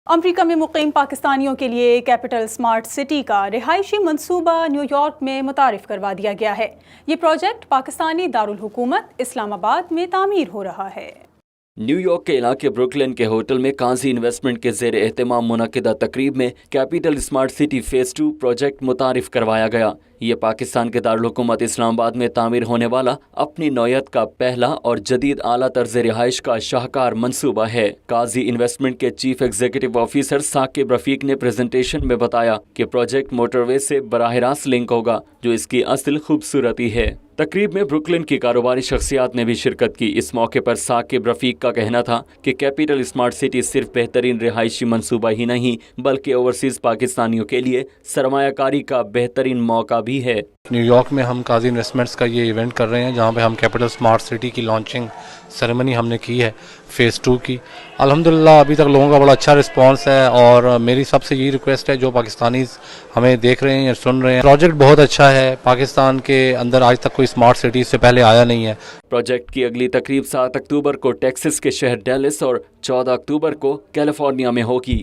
امریکہ میں مقیم پاکستانیوں کے لیے کیپٹل اسمارٹ سٹی کا رہائشی منصوبہ نیو یارک میں متعارف کروا دیا گیا ہے۔ یہ پروجیکٹ پاکستانی دارالحکومت اسلام آباد میں تعمیر ہو رہا ہے۔ نیو یارک کے علاقے بروکلن کے ہوٹل میں کانزی انویسٹمنٹ کے زیر اہتمام منعقدہ تقریب میں capital smart city phase 2 project متعارف کروایا گیا۔ یہ پاکستان کے دارالحکومت اسلام آباد میں تعمیر ہونے والا اپنی نوعیت کا پہلا اور جدید اعلیٰ طرز رہائش کا شاہکار منصوبہ ہے۔ کانزی انویسٹمنٹ کے چیف ایگزیکٹو آفیسر ثاقب رفیق نے پریزنٹیشن میں بتایا کہ پروجیکٹ موٹر وے سے براہ راست لنک ہوگا، جو اس کی اصل خوبصورتی ہے۔ تقریب میں بروکلن کی کاروباری شخصیات نے بھی شرکت کی۔ اس موقع پر ثاقب رفیق کا کہنا تھا کہ کیپٹل اسمارٹ سٹی صرف بہترین رہائشی منصوبہ ہی نہیں بلکہ اوورسیز پاکستانیوں کے لیے سرمایہ کاری کا بہترین موقع بھی ہے۔ نیو یارک میں ہم کانزی انویسٹمنٹس کا یہ ایونٹ کر رہے ہیں، جہاں پہ ہم کیپٹل اسمارٹ سٹی کی لانچنگ سیریمنی ہم نے کی ہے فیز 2 کی۔ الحمدللہ ابھی تک لوگوں کا بڑا اچھا رسپانس ہے، اور میری سب سے یہ ریکویسٹ ہے جو پاکستانیز ہمیں دیکھ رہے ہیں یا سن رہے ہیں، پروجیکٹ بہت اچھا ہے۔ پاکستان کے اندر آج تک کوئی اسمارٹ سٹی سے پہلے آیا نہیں ہے۔ پروجیکٹ کی اگلی تقریب 7 اکتوبر کو ٹیکساس کے شہر ڈیلس اور 14 اکتوبر کو کیلیفورنیا میں ہوگی۔